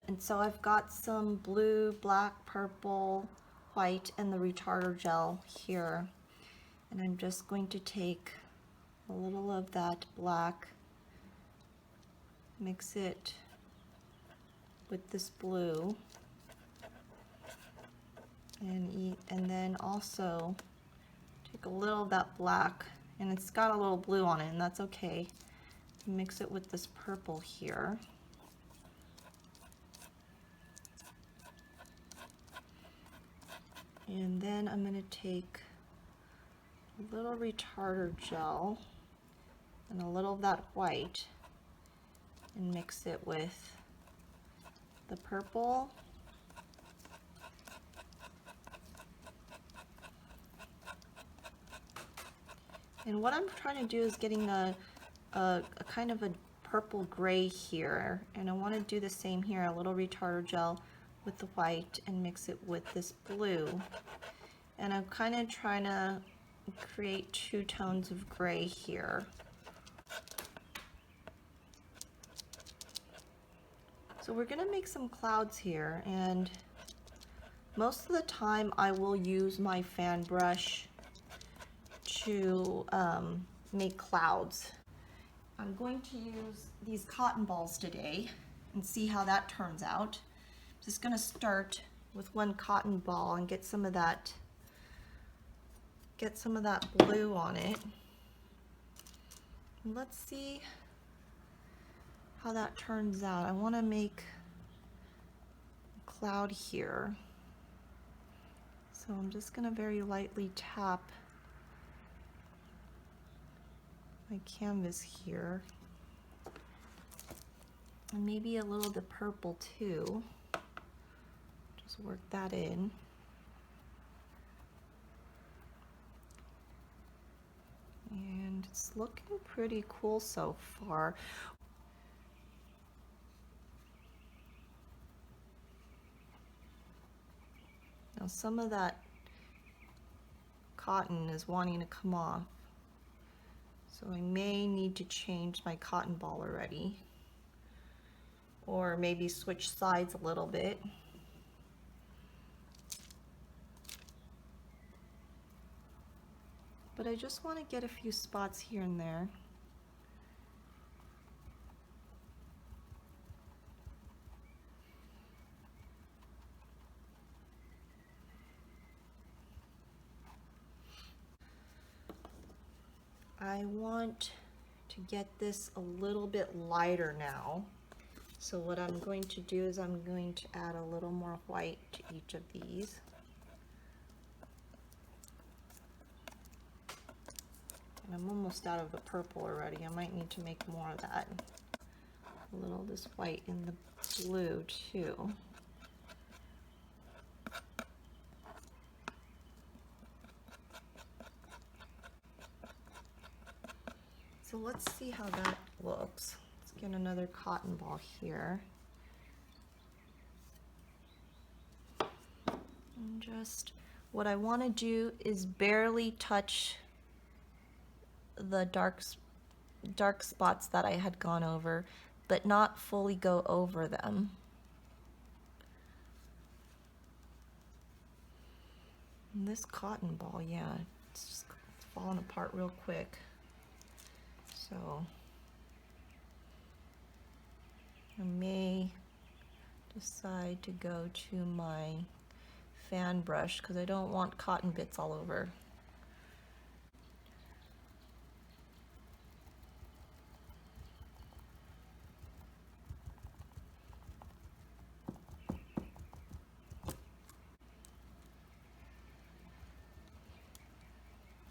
And so I've got some blue, black, purple, white, and the retarder gel here. And I'm just going to take a little of that black, mix it with this blue, and then also take a little of that black, and it's got a little blue on it, and that's okay. Mix it with this purple here. And then I'm going to take a little retarder gel and a little of that white and mix it with the purple. And what I'm trying to do is getting a kind of a purple gray here, and I want to do the same here, a little retarder gel with the white and mix it with this blue. And I'm kind of trying to create two tones of gray here. So we're going to make some clouds here, and most of the time I will use my fan brush to make clouds. I'm going to use these cotton balls today and see how that turns out. I'm just going to start with one cotton ball and get some of that blue on it. And let's see how that turns out. I want to make a cloud here. So I'm just going to very lightly tap my canvas here, and maybe a little of the purple too. Just work that in. And it's looking pretty cool so far. Now some of that cotton is wanting to come off, so I may need to change my cotton ball already, or maybe switch sides a little bit. But I just want to get a few spots here and there. I want to get this a little bit lighter now. So what I'm going to do is I'm going to add a little more white to each of these. And I'm almost out of the purple already. I might need to make more of that. A little of this white in the blue too. So let's see how that looks. Let's get another cotton ball here. And just what I want to do is barely touch the dark spots that I had gone over, but not fully go over them. And this cotton ball, yeah, it's falling apart real quick. So I may decide to go to my fan brush because I don't want cotton bits all over.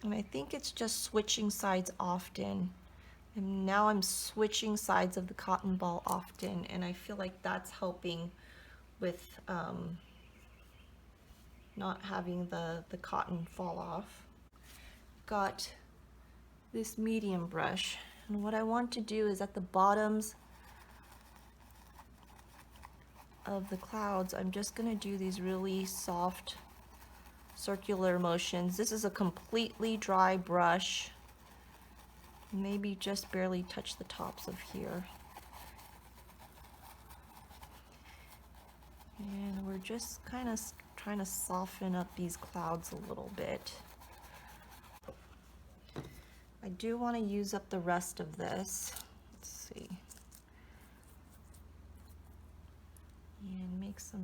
And I think it's just switching sides often. And now I'm switching sides of the cotton ball often, and I feel like that's helping with not having the cotton fall off. Got this medium brush, and what I want to do is at the bottoms of the clouds, I'm just going to do these really soft circular motions. This is a completely dry brush. Maybe just barely touch the tops of here. we're just kind of trying to soften up these clouds a little bit. I do want to use up the rest of this. Let's see. And make some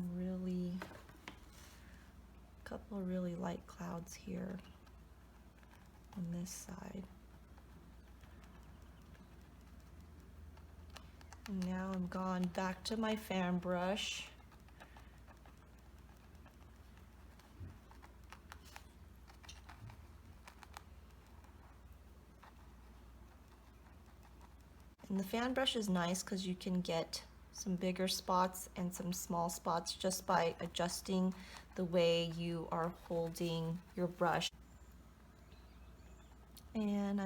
couple of really light clouds here on this side. And now I'm gone back to my fan brush. And the fan brush is nice because you can get some bigger spots and some small spots just by adjusting the way you are holding your brush. And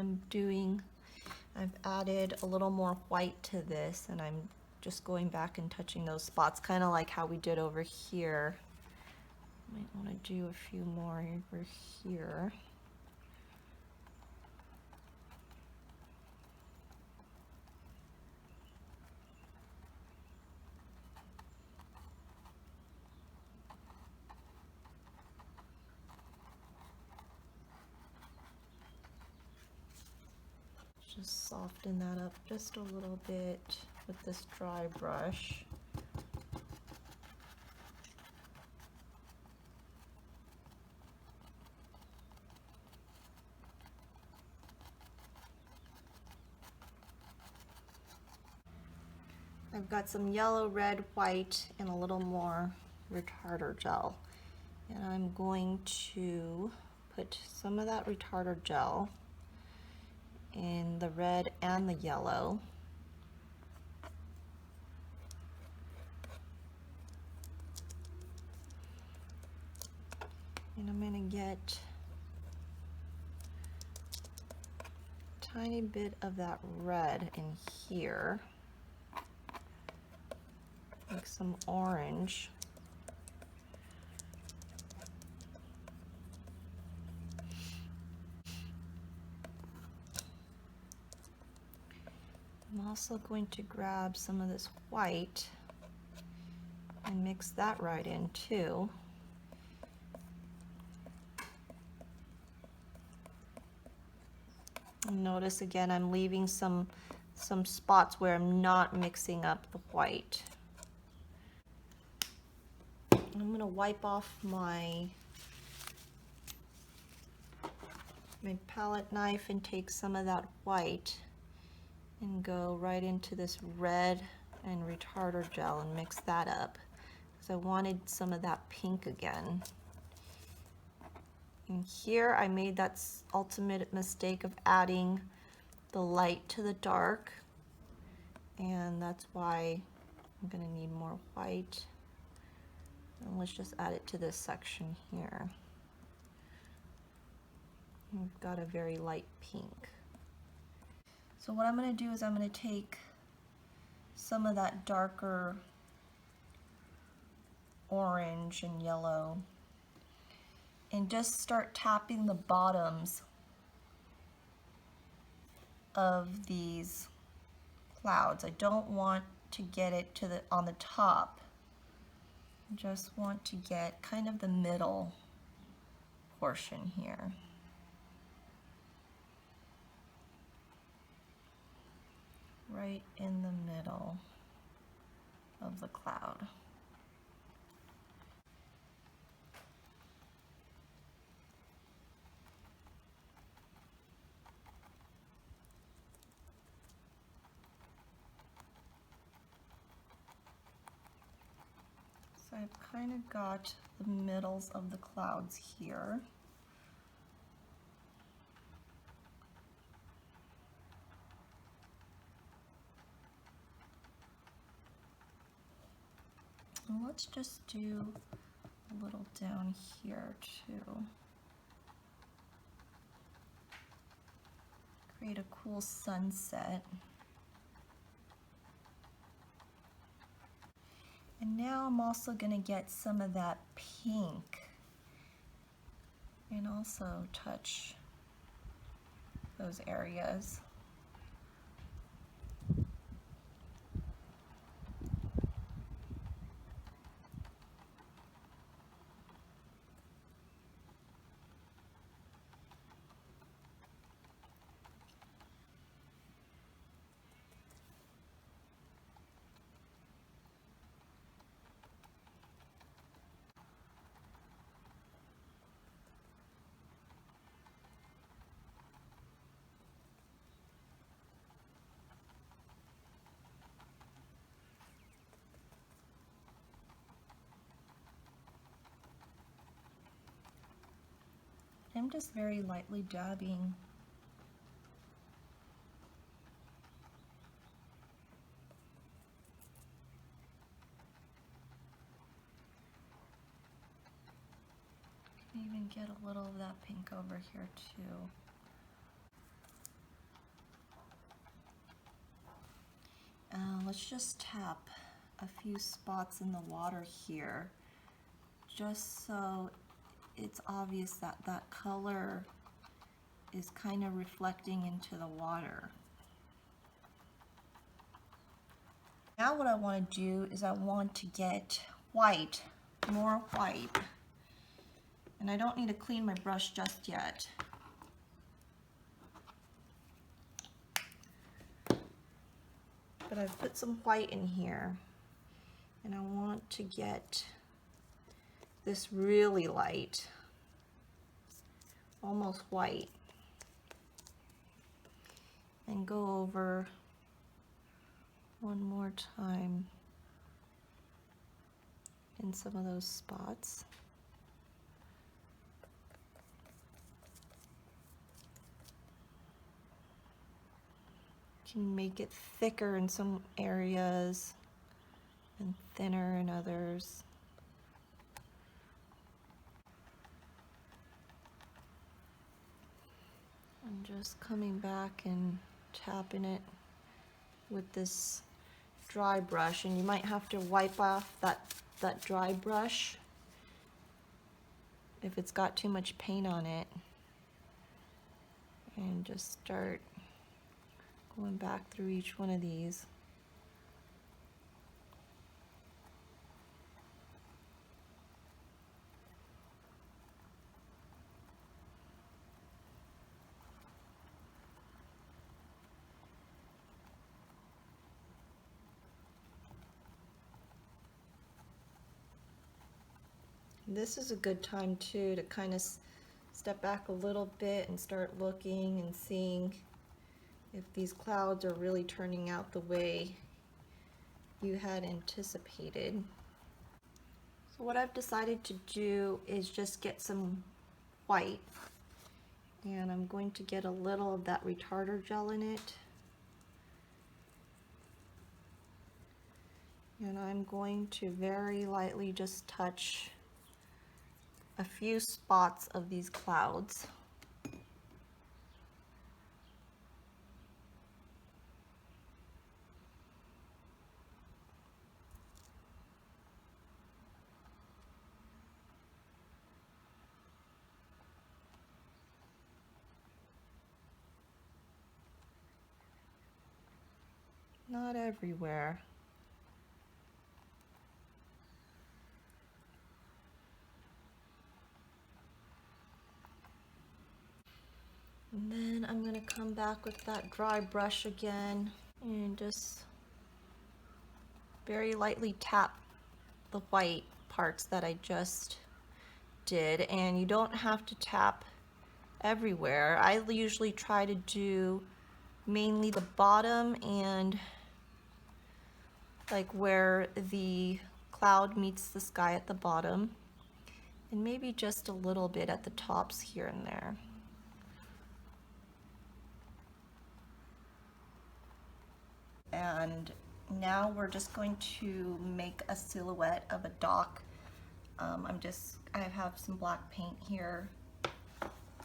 I've added a little more white to this, and I'm just going back and touching those spots, kind of like how we did over here. Might want to do a few more over here. Just soften that up just a little bit with this dry brush. I've got some yellow, red, white, and a little more retarder gel. And I'm going to put some of that retarder gel in the red and the yellow. And I'm going to get a tiny bit of that red in here. Like some orange. I'm also going to grab some of this white and mix that right in too. And notice again, I'm leaving some spots where I'm not mixing up the white. I'm going to wipe off my palette knife and take some of that white and go right into this red and retarder gel and mix that up because I wanted some of that pink again. And here I made that ultimate mistake of adding the light to the dark, and that's why I'm going to need more white. And let's just add it to this section here. We've got a very light pink. So what I'm going to do is I'm going to take some of that darker orange and yellow and just start tapping the bottoms of these clouds. I don't want to get it to on the top. I just want to get kind of the middle portion here. Right in the middle of the cloud. So I've kind of got the middles of the clouds here. And let's just do a little down here too. Create a cool sunset. And now I'm also going to get some of that pink and also touch those areas. I'm just very lightly dabbing. Can even get a little of that pink over here too. Let's just tap a few spots in the water here, just so it's obvious that that color is kind of reflecting into the water. Now what I want to do is I want to get white, more white. And I don't need to clean my brush just yet. But I've put some white in here. And I want to get this really light, almost white. And go over one more time in some of those spots. Can make it thicker in some areas and thinner in others. I'm just coming back and tapping it with this dry brush, and you might have to wipe off that dry brush if it's got too much paint on it, and just start going back through each one of these. This is a good time too to kind of step back a little bit and start looking and seeing if these clouds are really turning out the way you had anticipated. So what I've decided to do is just get some white, and I'm going to get a little of that retarder gel in it, and I'm going to very lightly just touch a few spots of these clouds. Not everywhere. And then I'm going to come back with that dry brush again and just very lightly tap the white parts that I just did. And you don't have to tap everywhere. I usually try to do mainly the bottom and like where the cloud meets the sky at the bottom, and maybe just a little bit at the tops here and there. And now we're just going to make a silhouette of a dock. I have some black paint here,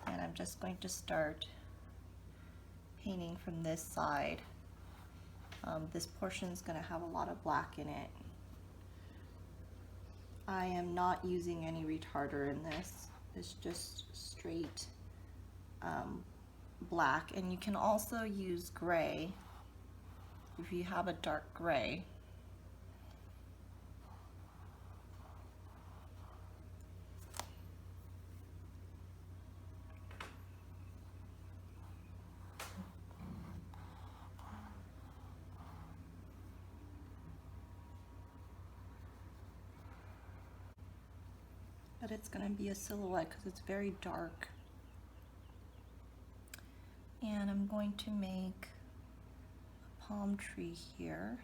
and I'm just going to start painting from this side. This portion is going to have a lot of black in it. I am not using any retarder in this. It's just straight black, and you can also use gray if you have a dark gray. But it's going to be a silhouette because it's very dark. And I'm going to make a palm tree here.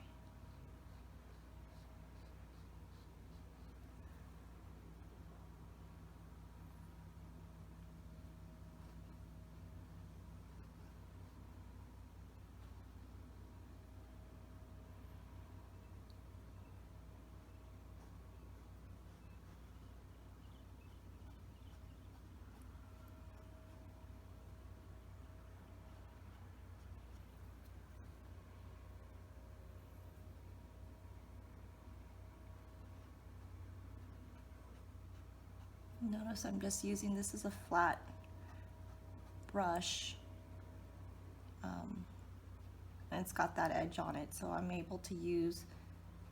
Notice I'm just using this as a flat brush, and it's got that edge on it, so I'm able to use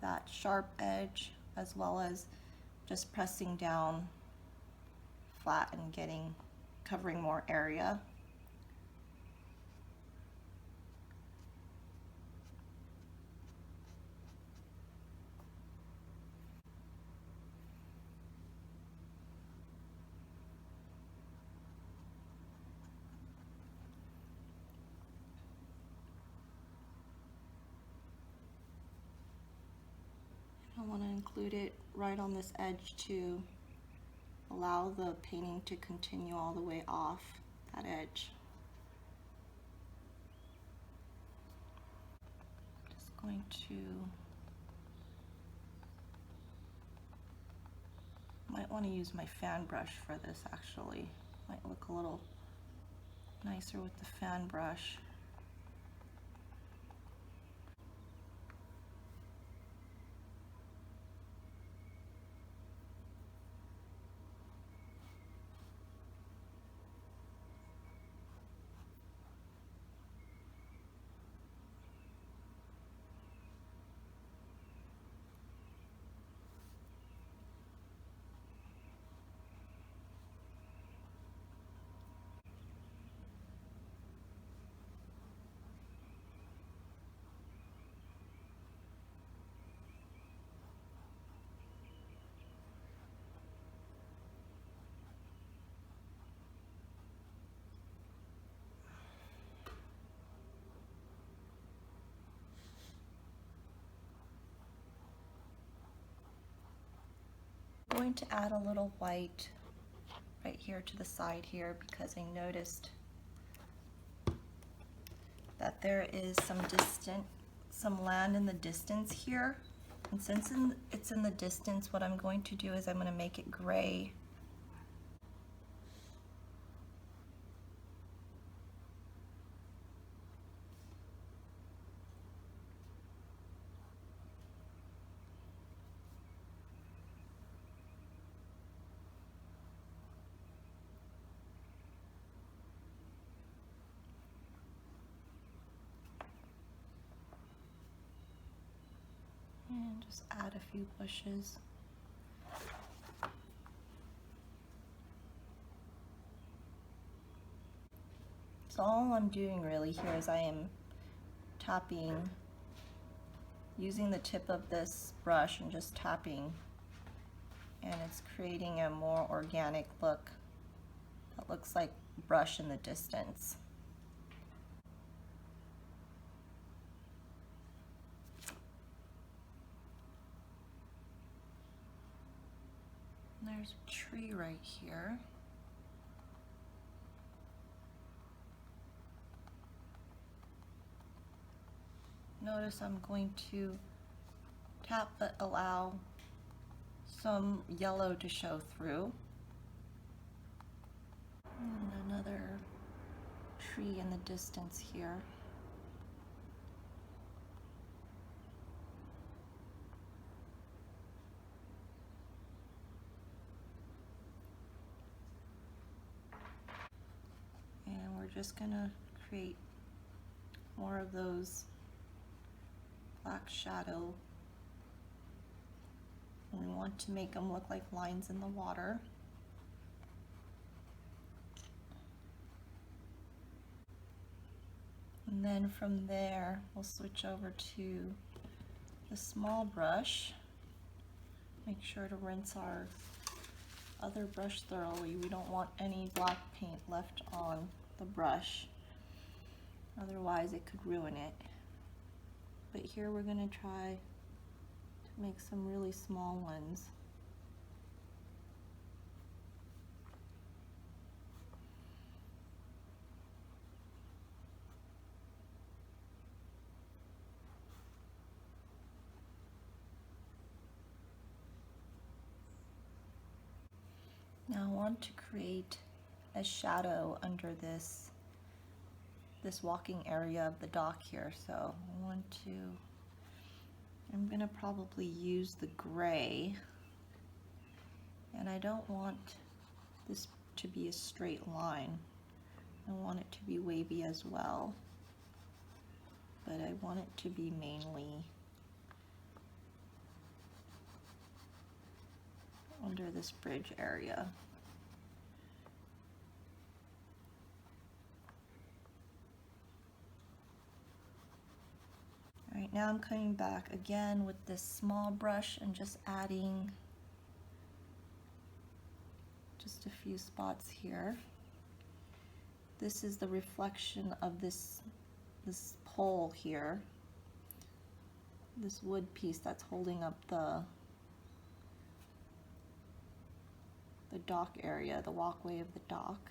that sharp edge as well as just pressing down flat and covering more area. I want to include it right on this edge to allow the painting to continue all the way off that edge. Just going to, might want to use my fan brush for this actually. Might look a little nicer with the fan brush. I'm going to add a little white right here to the side here because I noticed that there is some land in the distance here, and since it's in the distance, what I'm going to do is I'm going to make it gray. And just add a few bushes. So all I'm doing really here is I am tapping, using the tip of this brush and just tapping, and it's creating a more organic look that looks like brush in the distance. There's a tree right here. Notice I'm going to tap but allow some yellow to show through. And another tree in the distance here. And we're just gonna create more of those black shadow. And we want to make them look like lines in the water. And then from there, we'll switch over to the small brush. Make sure to rinse our other brush thoroughly. We don't want any black paint left on the brush, otherwise it could ruin it. But here we're going to try to make some really small ones. Now I want to create a shadow under this walking area of the dock here. So I'm going to probably use the gray, and I don't want this to be a straight line. I want it to be wavy as well, but I want it to be mainly under this bridge area. All right, now I'm coming back again with this small brush and just adding just a few spots here. This is the reflection of this pole here, this wood piece that's holding up the dock area, the walkway of the dock.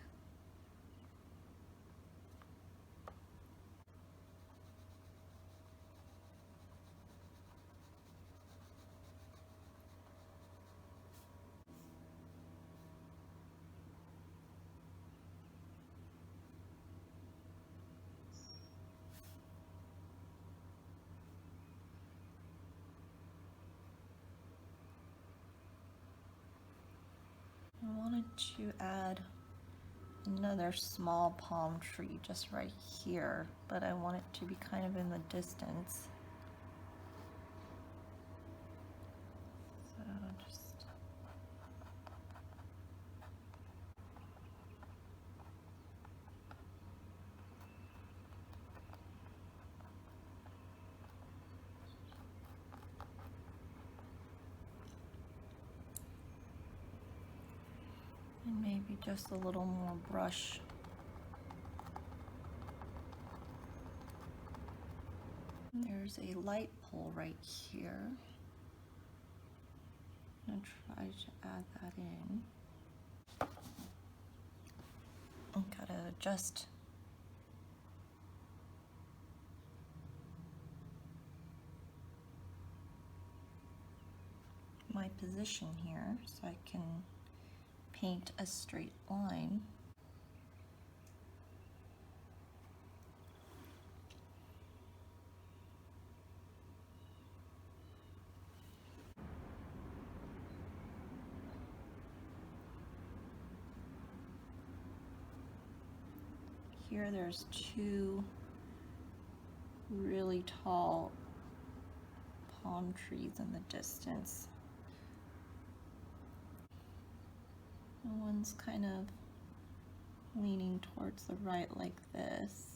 I wanted to add another small palm tree just right here, but I want it to be kind of in the distance. So just and maybe just a little more brush. There's a light pole right here. I'm gonna try to add that in. I gotta adjust my position here so I can paint a straight line. Here there's two really tall palm trees in the distance. And one's kind of leaning towards the right like this.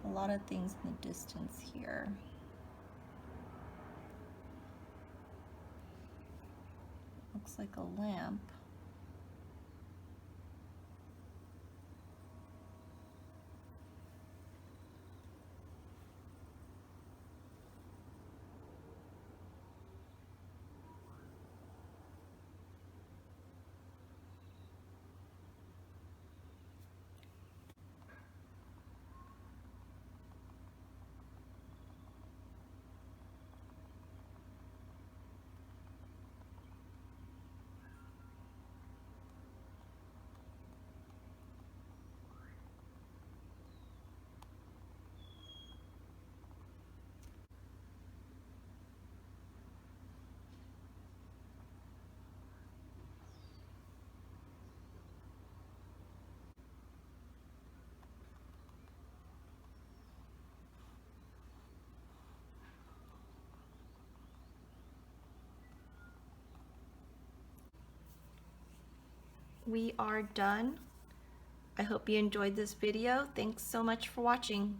A lot of things in the distance here. Looks like a lamp. We are done. I hope you enjoyed this video. Thanks so much for watching.